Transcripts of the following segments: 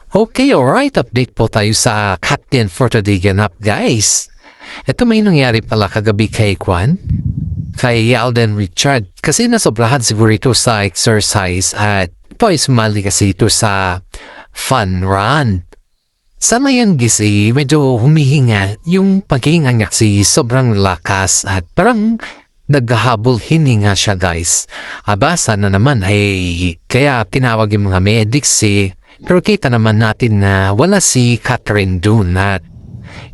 Okay, alright. Update po tayo sa Captain for today ganap, guys. Ito may nangyari pala kagabi kay kay Alden Richard. Kasi nasobrahan siguro ito sa exercise at ito ay sumali kasi ito sa fun run. Sa ngayon gisi, medyo humihinga yung paghinga niya kasi sobrang lakas at parang naghahabol hininga siya, guys. Aba, sana naman ay kaya tinawag yung mga medics pero kita naman natin na wala si Catherine dun at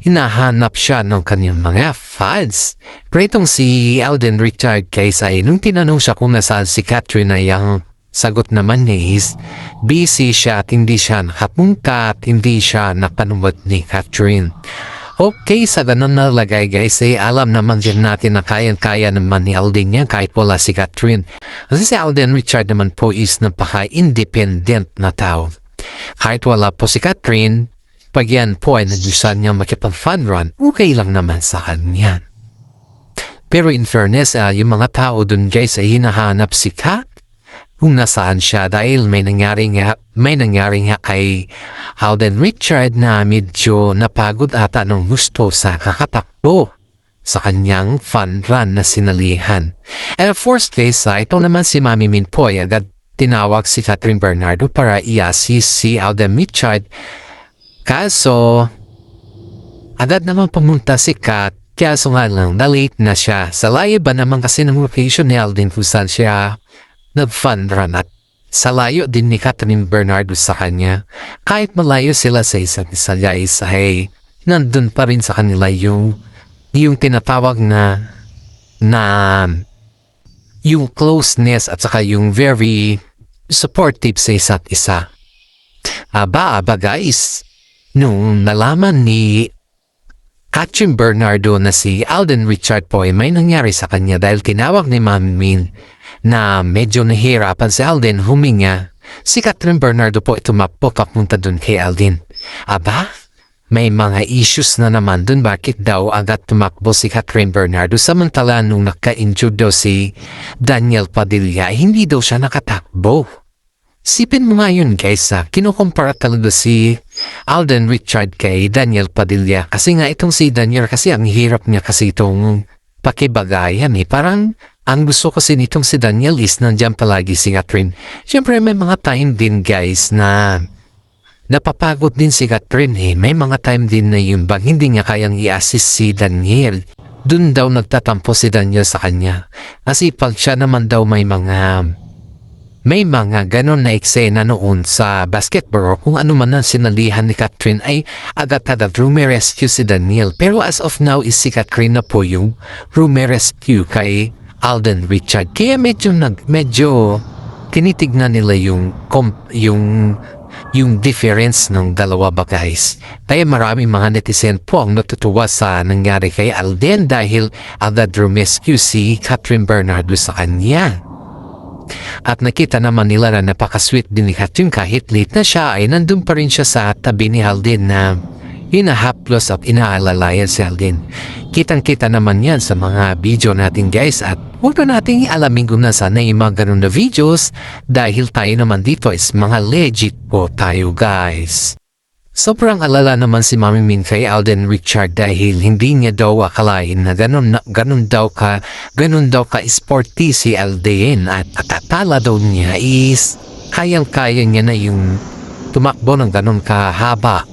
hinahanap siya ng kanyang mga fans. Pero itong si Alden Richard guys ay nung tinanong siya kung nasaan si Catherine ay ang sagot naman niya is busy siya at hindi siya nakapunta at hindi siya napanuwad ni Catherine. Okay, sa ganun na lagay guys alam naman din natin na kaya naman ni Alden niya kahit wala si Catherine. Kasi si Alden Richard naman po is napaka-independent na tao. Kahit wala po si Catherine, pag yan po ay nadyusan niya makipag-fun run, okay lang naman sa kanya. Pero in fairness, yung mga tao dun guys ay hinahanap si Kat kung nasaan siya dahil may nangyari nga kay Alden Richard na medyo napagod ata ng gusto sa kakatakbo sa kanyang fun run na sinalihan. And of course guys, ito naman si Mami Min po ay agad tinawag si Catherine Bernardo para i-assist si Alden Richard. Kaso, agad naman pumunta si Kat. Kaso nga lang, na-late na siya. Sa layo ba naman kasi ng location ni Alden kung saan siya nag-fun run at sa layo din ni Catherine Bernardo sa kanya. Kahit malayo sila sa isa't isa guys, ay nandun pa rin sa kanila yung tinatawag na yung closeness at saka yung very supportive sa isa't isa. Aba guys, nung nalaman ni Catherine Bernardo na si Alden Richard po ay may nangyari sa kanya dahil tinawag ni Mami Min na medyo nahihirapan si Alden huminga, si Catherine Bernardo po tumakbo papunta dun kay Alden. Aba, may mga issues na naman dun. Bakit daw agad tumakbo si Catherine Bernardo samantala nung naka-injured daw si Daniel Padilla, hindi daw siya nakatakbo. Sipin mo nga yun guys, kinukumpara talaga si Alden Richard kay Daniel Padilla. Kasi nga itong si Daniel kasi ang hirap niya kasi itong pakibagayan Parang ang gusto kasi nitong si Daniel is nandiyan palagi si Catherine. Siyempre may mga time din guys na napapagod din si Catherine May mga time din na yung bang hindi niya kayang i-assist si Daniel. Dun daw nagtatampo si Daniel sa kanya. Kasi pag siya naman daw may mga ganon na eksena noon sa basketball kung ano man ang sinalihan ni Catherine ay agad-agad rumerescue si Daniel. Pero as of now is si Catherine na po yung rumerescue kay Alden Richard. Kaya medyo tinitignan nila yung difference ng dalawa ba guys. Kaya maraming mga netizen po ang natutuwa sa nangyari kay Alden dahil agad rumescue si Catherine Bernardo sa kanya. At nakita naman nila na napaka-sweet din ni Catherine kahit late na siya ay nandun pa rin siya sa tabi ni Alden na hinahaplos at inaalalayan si Alden. Kitang-kita naman yan sa mga video natin guys at huwag na natin alamin kung nasaan na yung mga ganun na videos dahil tayo naman dito is mga legit po tayo guys. Sobrang alala naman si Mami Min kay Alden Richard dahil hindi niya daw akalain na ganun daw ka sporty si Alden at atatala daw niya is kayang-kaya niya na yung tumakbo ng ganun kahaba.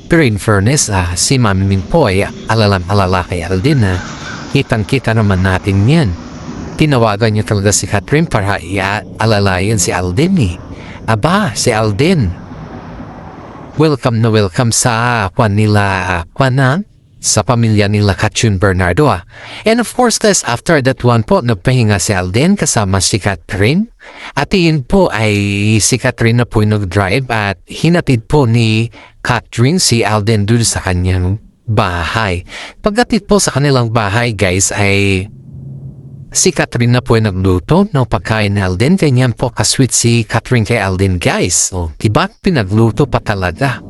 Pero in fairness, si Mami Min po ay alala kay Alden na kitang-kita naman natin yan. Tinawagan niya talaga si Catherine para alalayan si Alden Aba, si Alden. Welcome na welcome sa sa pamilya nila Catherine Bernardo And of course guys, after that one po, nagpahinga si Alden kasama si Catherine. At yun po ay si Catherine na po nag-drive at hinatid po ni Catherine si Alden dun sa kanyang bahay. Pagdating po sa kanilang bahay guys ay si Catherine na po ay nagluto ng pagkain ni Alden. Ganyan po kasweet si Catherine kay Alden guys. Diba pinagluto pa talaga.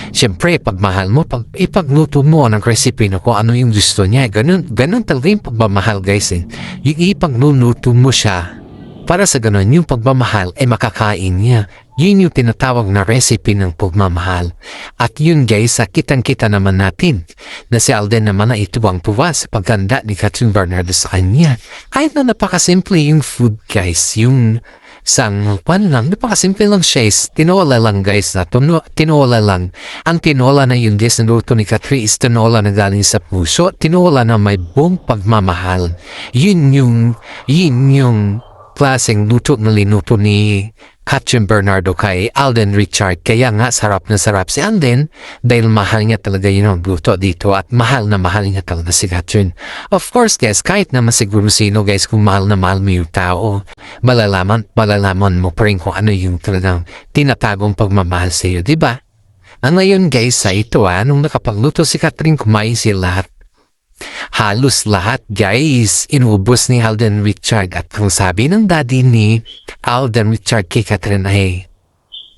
Siyempre, pagmahal mo, ipagluto mo ng recipe na kung ano yung gusto niya. Ganun talaga yung pagmamahal guys Yung ipagluluto mo siya para sa ganun yung pagmamahal ay makakain niya. Yun yung tinatawag na recipe ng pagmamahal. At yun guys, kitang-kita naman natin na si Alden naman na ituwang-tuwa sa pagganda ni Catherine Bernardo sa kanya. Kahit na napakasimple yung food guys, yung napakasimple lang siya is tinola lang guys na tinola lang. Ang tinola na yung niluto ni Catherine is tinola na galing sa puso, tinola na may buong pagmamahal. Yun yung klaseng luto na linuto ni Catherine Bernardo kay Alden Richard. Kaya nga sarap na sarap si Alden dahil mahal niya talaga yun ang luto dito at mahal na mahal niya talaga si Catherine. Of course guys, kahit naman siguro sino guys, kung mahal na mahal mo yung tao, malalaman mo pa rin kung ano yung talagang tinatagong pagmamahal sa iyo, diba? Ang ngayon guys sa ito nung nakapagluto si Catherine, kumain sila lahat. Halos lahat guys, inubos ni Alden Richard at kung sabi ng daddy ni Alden Richard kay Catherine ay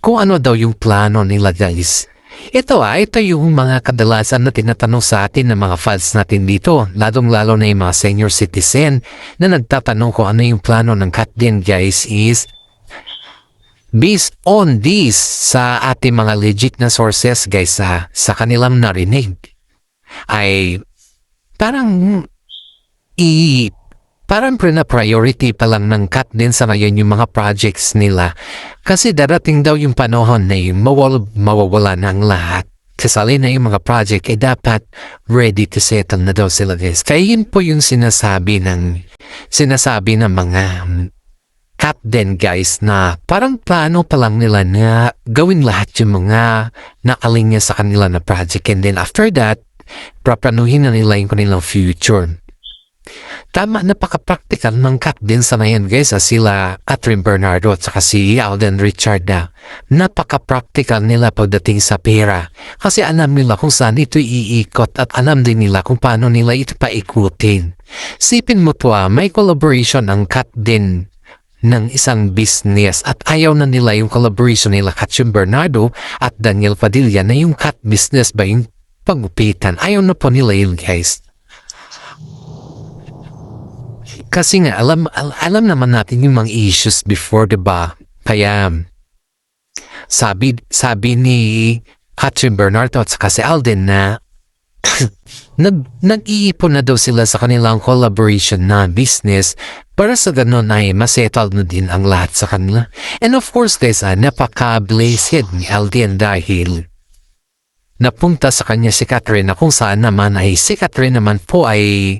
kung ano daw yung plano nila guys. Ito yung mga kadalasan na tinatanong sa atin ng mga fans natin dito, lalong-lalo na yung mga senior citizen na nagtatanong kung ano yung plano ng Catherine guys is based on this sa ating mga legit na sources guys sa kanilang narinig ay parang priority pa lang ng Kat din sa ngayon yung mga projects nila. Kasi darating daw yung panahon na yung mawawala ng lahat. Kasali na yung mga project ay dapat ready to settle na daw sila guys. Kaya yun po yung sinasabi ng mga Kat din guys na parang plano pa lang nila na gawin lahat yung mga nakalinya sa kanila na project. And then after that, paplanuhin na nila yung kanilang future. Tama, napaka-practical ng Kat din sa ngayon guys sila Catherine Bernardo at saka si Alden Richard na napaka-practical nila pagdating sa pera kasi alam nila kung saan ito iikot at alam din nila kung paano nila ito paikutin. Sipin mo to may collaboration ang Kat din ng isang business at ayaw na nila yung collaboration nila Catherine Bernardo at Daniel Padilla na yung Kat business ba yung pagupitan. Ayaw na po nila yun guys. Kasi nga alam naman natin yung mga issues before, diba? Kaya sabi ni Catherine Bernardo at saka si Alden na nag-iipon na daw sila sa kanilang collaboration na business para sa ganun ay masettle na din ang lahat sa kanila. And of course guys, napaka-blessed ni Alden dahil napunta sa kanya si Catherine na kung saan naman ay si Catherine naman po ay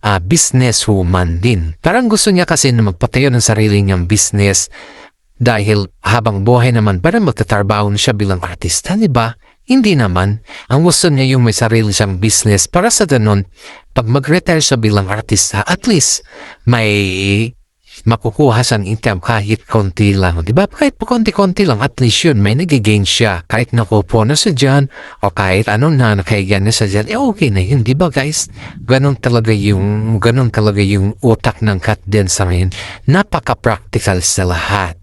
businesswoman din. Parang gusto niya kasi na magpatayo ng sarili niyang business dahil habang buhay naman parang magtatrabaho siya bilang artista, diba? Hindi naman. Ang gusto niya yung may sarili siyang business para sa ganun, pag mag-retire siya bilang artista, at least may makukuha siyang income kahit konti lang. Diba? Kahit po konti-konti lang, at least yun, may nag-gain siya. Kahit nakupo na siya dyan, o kahit anong nakaigan na siya dyan, okay na yun. Diba guys? Ganon talaga yung utak ng Kat din sa ngayon. Napaka-practical sa lahat.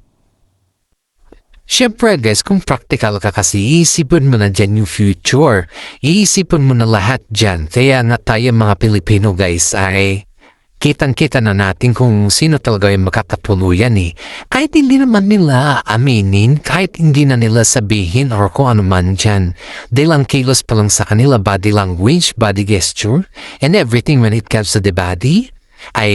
Siyempre guys, kung practical ka kasi, iisipin mo na dyan yung future. Iisipin mo na lahat dyan. Kaya nga tayo mga Pilipino guys ay kitang-kita na natin kung sino talaga yung makakatuluyan Kahit hindi naman nila aminin, kahit hindi na nila sabihin or kung ano man dyan. Dahil ang kilos pa lang sa kanila, body language, body gesture, and everything when it comes to the body, ay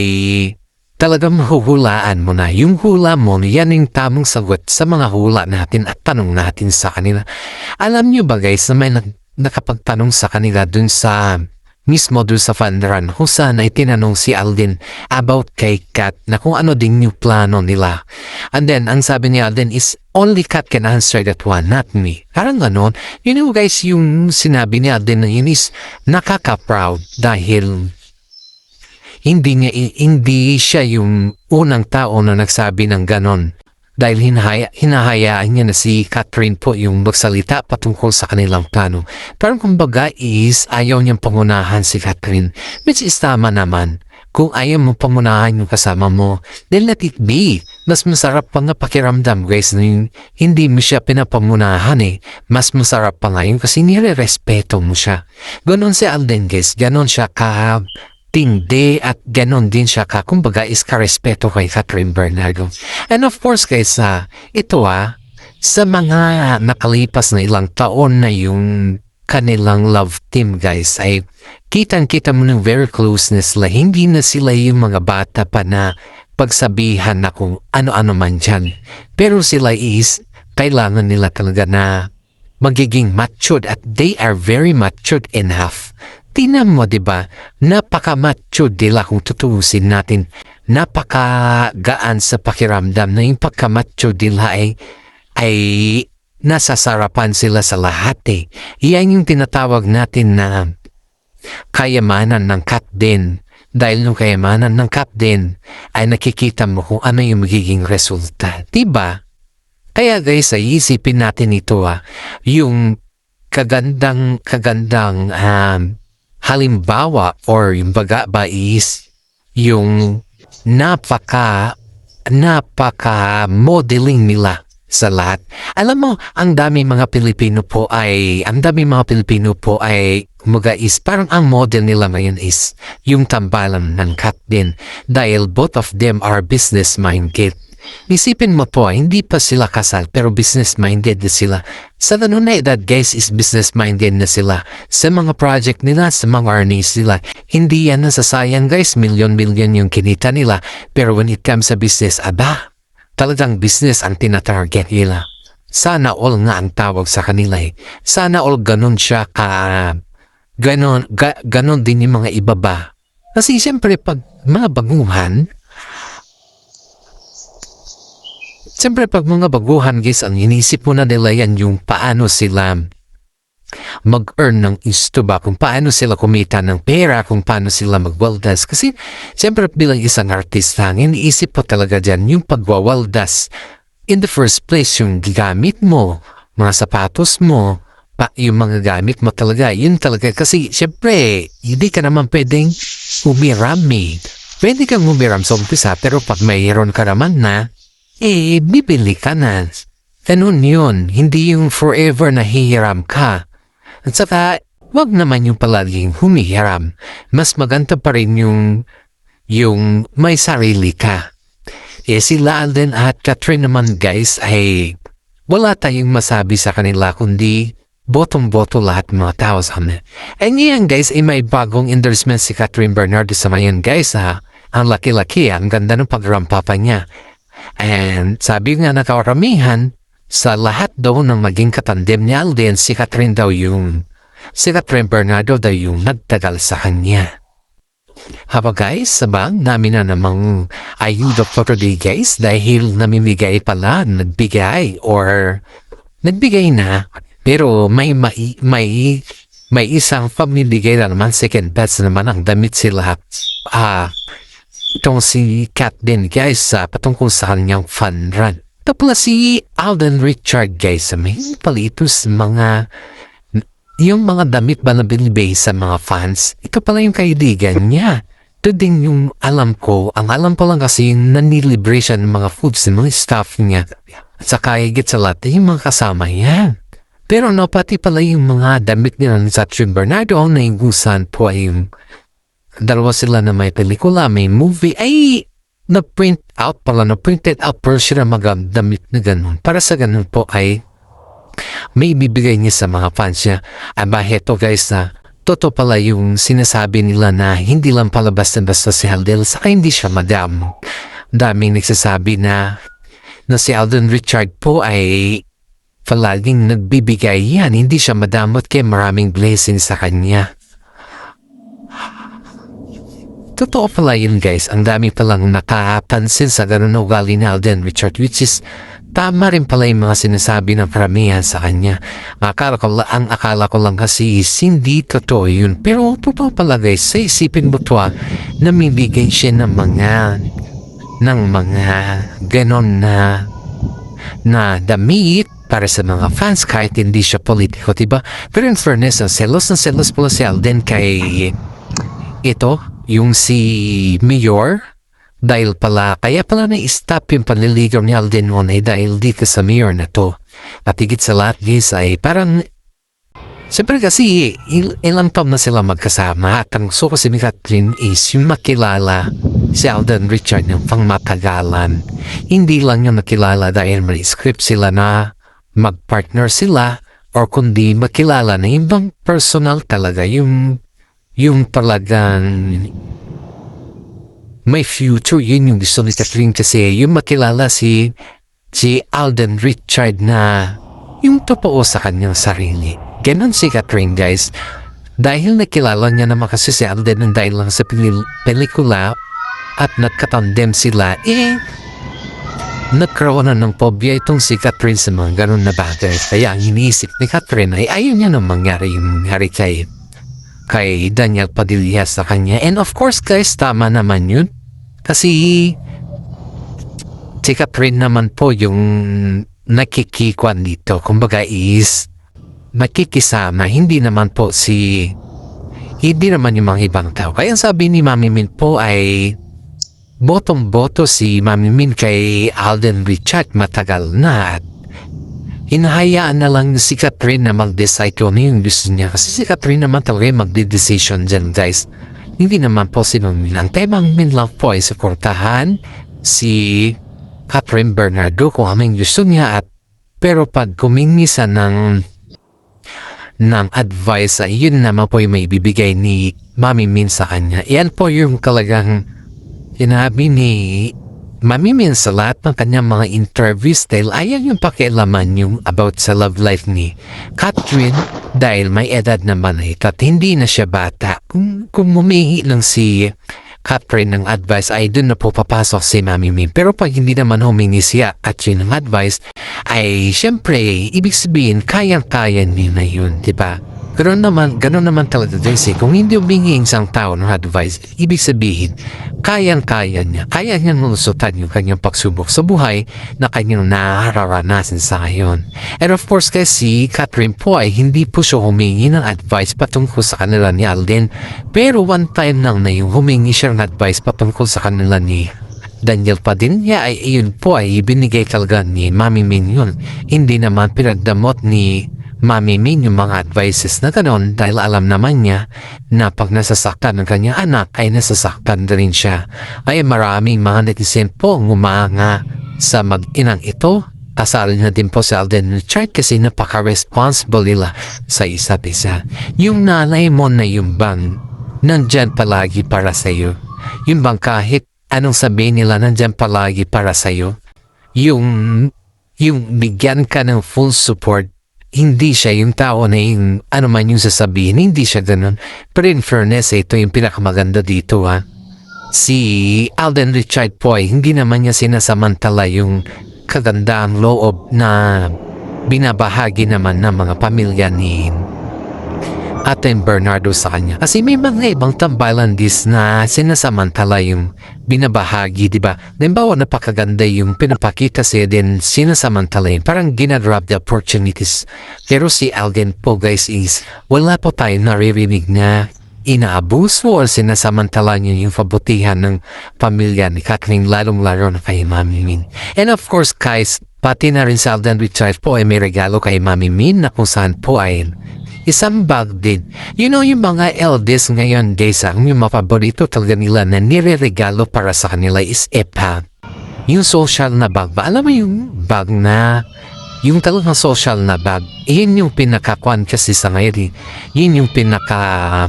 talagang mahuhulaan mo na. Yung hula mo, yan yung tamang sagot sa mga hula natin at tanong natin sa kanila. Alam nyo ba guys na may nakapagtanong sa kanila dun sa mismo doon sa Fundran kung saan ay tinanong si Alden about kay Kat na kung ano din yung plano nila. And then, ang sabi ni Alden is, only Kat can answer that one, not me. Parang ganon. You know guys, yung sinabi ni Alden na yun is nakaka-proud dahil hindi siya yung unang tao na nagsabi ng ganon. Dahil hinahayaan niya na si Catherine po yung magsalita patungkol sa kanilang plano. Pero kumbaga is ayaw niyang pangunahan si Catherine. Which is tama naman. Kung ayaw mo pangunahan yung kasama mo, then let it be. Mas masarap pa nga pakiramdam guys na yung hindi mo siya pinapangunahan Mas masarap pa nga yun kasi nire-respeto mo siya. Ganon si Alden guys. Ganon siya tindi at ganon din siya kumbaga is karespeto kay Catherine Bernardo. And of course guys, ito Sa mga nakalipas na ilang taon na yung kanilang love team guys ay kitang-kita mo ng very closeness la. Hindi na sila yung mga bata pa na pagsabihan na kung ano-ano man dyan. Pero sila is kailangan nila talaga na magiging matured at they are very matured enough. Tingnan mo, diba? Napaka-matured nila kung tutuusin natin. Napaka-gaan sa pakiramdam na yung pagka-matured nila ay nasasarapan sila sa lahat eh. Iyan yung tinatawag natin na kayamanan ng cat din. Dahil yung kayamanan ng cat din ay nakikita mo kung ano yung magiging resulta. Diba? Kaya guys, ay isipin natin ito yung kagandang halimbawa or yung baga ba is yung napaka modeling nila sa lahat. Alam mo, ang dami mga Pilipino po ay mga is parang ang model nila ngayon is yung tambalan ng cat din dahil both of them are business minded. Isipin mo po, hindi pa sila kasal pero business minded na sila. Sa ganun na edad guys is business minded na sila. Sa mga project nila, sa mga earnings nila, hindi yan nasasayang guys, milyon-milyon yung kinita nila. Pero when it comes sa business, talagang business ang tinatarget nila. Sana all nga ang tawag sa kanila eh. Sana all ganun siya ganon din yung mga iba ba. Kasi siyempre pag mga baguhan guys, ang inisip mo na nila yan yung paano sila mag-earn ng isto ba, kung paano sila kumita ng pera, kung paano sila magwaldas. Kasi siyempre bilang isang artista, iniisip po talaga dyan yung pagwawaldas. In the first place, yung gamit mo, mga sapatos mo, yung mga gamit mo talaga, yun talaga. Kasi siyempre, hindi ka naman pwedeng umiram eh. Pwede kang umiram sa umpisa, pero pag mayroon ka naman na, bibili ka na. Ganun yun. Hindi yung forever na hihiram ka. At saka, wag naman yung palaging humihiram. Mas maganda pa rin yung may sarili ka. Sila Alden at Catherine naman guys ay wala tayong masabi sa kanila kundi botong-boto lahat mga tao sa amin. Ngayon guys ay may bagong endorsement si Catherine Bernardo sa ngayon guys Ang laki-laki, ang ganda ng pag-rampa pa niya. And sabi nga na kawaramihan, sa lahat daw ng maging katandem ni Alden, si Catherine Bernardo daw yung nagtagal sa kanya. Haba guys, sabang namin na namang ayuda po today guys dahil nagbigay na pero may isang pamimigay na naman second best naman ang damit sila. Itong si Kat din guys patungkol sa kanyang fun run. Tapos si Alden Richard guys may palitos yung mga damit ba na binibigay sa mga fans. Ito pala yung kaibigan niya. Ito din yung alam ko. Ang alam ko lang kasi yung nanilibre siya ng mga foods ng mga staff niya. At saka higit sa lahat yung mga kasama niya. Pero pati pala yung mga damit nila ni Catherine Bernardo ang naigusan po ay yung dalawa sila na may pelikula, may movie, ay na-printed out pero sila mag-damit na ganun. Para sa ganun po ay may bibigay niya sa mga fans niya. Heto guys totoo pala yung sinasabi nila na hindi lang pala basta-basta si Alden, saka hindi siya madam. Daming nagsasabi na si Alden Richard po ay palaging nagbibigay yan. Hindi siya madamot kaya maraming blessings sa kanya. Totoo pala yun guys, ang dami palang nakapansin sa ganun na ugali ni Alden Richard, which is tama rin pala yung mga sinasabi ng karamihan sa kanya. Ang akala ko lang kasi is hindi totoo yun. Pero totoo pala guys, sa isipin mo to namibigay siya ng mga ganon na damit para sa mga fans kahit hindi siya politiko, diba? Pero in fairness, selos pala si Alden kay ito, yung si Mayor, dahil pala, kaya pala na-stop yung panliligaw ni Alden noon dahil dito sa Mayor na to. At higit sa lahat guys ay parang, siyempre kasi ilang taon na sila magkasama at ang gusto ko si Catherine is yung makilala si Alden Richard ng pangmatagalan. Hindi lang yung nakilala dahil may script sila na magpartner sila or kundi makilala na ibang personal talaga yung talagang may future. Yun yung gusto ni Catherine kasi yung makilala si Alden Richard na yung totoo sa kanyang sarili. Ganon si Catherine, guys. Dahil nakilala niya naman kasi si Alden dahil lang sa pelikula at nagkatandem sila, nagkaroon na ng phobia itong si Catherine sa mga ganon na bagay. Kaya ang iniisip ni Catherine ay ayaw niya nang mangyari yung nangyari kay Daniel Padilla sa kanya. And of course, guys, tama naman yun. Kasi si Catherine naman po yung nakikikwan dito. Kumbaga is makikisama. Hindi naman yung mga ibang tao. Kaya sabi ni Mami Min po ay botong-boto si Mami Min kay Alden Richard matagal na at hinahayaan na lang si Catherine na mag-decide kung ano yung gusto niya. Kasi si Catherine naman talaga yung mag-decision dyan, guys. Hindi naman po si Mami Min. Ang temang Min lang po ay suportahan si Catherine Bernardo kung ano yung gusto niya. Pero pag kumingisa ng advice, yun naman po yung may bibigay ni Mami Min sa kanya. Yan po yung talagang sinabi ni Mami Min sa lahat ng kanyang mga interviews dahil ayaw yung pakialaman yung about sa love life ni Catherine dahil may edad naman at hindi na siya bata. Kung humihingi lang si Catherine ng advice ay doon na po papasok si Mami Min. Pero pag hindi naman humingi siya at yun ng advice ay syempre ibig sabihin kayang-kaya niya na yun, diba? Ganoon naman talaga guys kung hindi humingi isang tao ng advice, ibig sabihin, kaya niyang lusutan yung kanyang pagsubok sa buhay na kanyang nararanasan sa ngayon. And of course guys, si Catherine po ay hindi po siya humingi ng advice patungkol sa kanila ni Alden, pero one time lang na yung humingi siya ng advice patungkol sa kanila ni Daniel Padilla ay iyon po ay ibinigay talaga ni Mami Min yun. Hindi naman pinagdamot ni Mami Min yung mga advices na gano'n dahil alam naman niya na pag nasasaktan ng kanyang anak ay nasasaktan na rin siya. Ay maraming mga netizen po ngumanga sa mag-inang ito. Kasal na din po si Alden Richard kasi napaka-responsible nila sa isa't isa. Yung nanay mo na yung bang nandyan palagi para sa'yo. Yung bang kahit anong sabihin nila nandyan palagi para sa'yo. Yung bigyan ka ng full support. Hindi siya yung tao na yung ano man yung sasabihin, hindi siya ganun. Pero in fairness, ito yung pinakamaganda dito ha. Si Alden Richard po ay hindi naman niya sinasamantala yung kagandang loob na binabahagi naman ng mga pamilya ni Ate Bernardo sa kanya. Kasi may mga ibang tambalandis na sinasamantala yung binabahagi, di ba? Halimbawa, napakaganda yung pinapakita siya din sinasamantala yun. Parang ginagrab the opportunities. Pero si Alden po guys is wala po tayo naririnig na inaabuso o sinasamantala niya yung pabutihan ng pamilya ni Catherine lalong-laro na kay Mami Min. And of course guys, pati na rin si Alden Richard po ay may regalo kay Mami Min na kung saan po ay isang bag din. You know yung mga eldest ngayon guys, ang yung mapaborito talaga nila na nire-regalo para sa kanila is EPA. Yung social na bag ba? Alam mo yung bag na yung talagang social na bag, yun yung pinakakuan kasi sa ngayon. Yun yung pinaka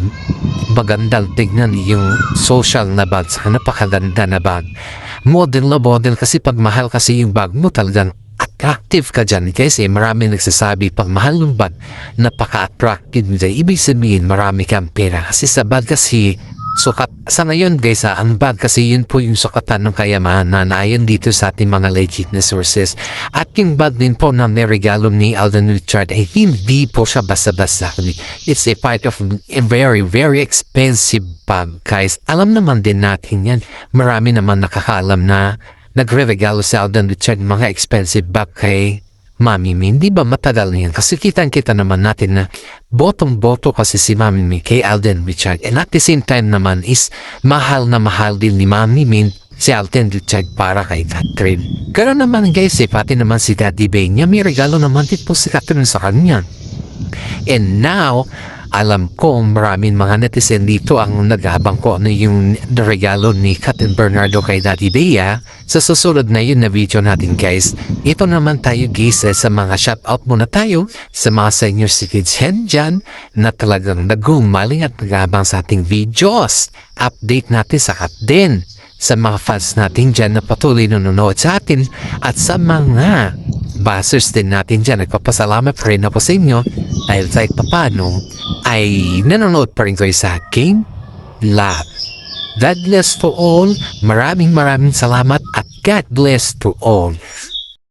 magandang tignan yung social na bag. Sa napakaganda na bag. Model na model kasi pag mahal kasi yung bag mo talagang attractive ka dyan kasi marami nagsasabi pag mahal yung bag napaka-attractive dyan. Ibig sabihin marami kang pera kasi sa bag kasi sukat. Sa ngayon guys ang bag kasi yun po yung sukatan ng kayamanan na ayon dito sa ating mga legit na sources. At yung bag din po na niregalo ni Alden Richard ay hindi po siya basta-basta. It's a part of a very very expensive bag guys. Alam naman din natin yan. Marami naman nakakaalam na nagre-regalo si Alden Richard mga expensive bag kay Mami Min. Di ba matagal na yan? Kasi kitang-kita naman natin na botong-boto kasi si Mami Min kay Alden Richard. And at the same time naman is mahal na mahal din ni Mami Min si Alden Richard para kay Catherine. Ganoon naman guys pati naman si Daddy Bay niya may regalo naman din po si Catherine sa kanya. And now, Alam ko maraming mga netizen dito ang nag-aabang ko ano yung regalo ni Captain Bernardo kay Daddy Bea. Sa susunod na yun na video natin guys, ito naman tayo guys sa mga shoutout muna tayo sa mga senior citizen dyan na talagang nagumaling at nag-aabang sa ating videos. Update natin sa din sa mga fans natin dyan na patuloy nanonood sa atin at sa mga basers din natin dyan. Nagpapasalamat pa rin ako sa inyo dahil kahit papano ay nanonood pa rin kayo sa aking live. God bless to all. Maraming salamat at God bless to all.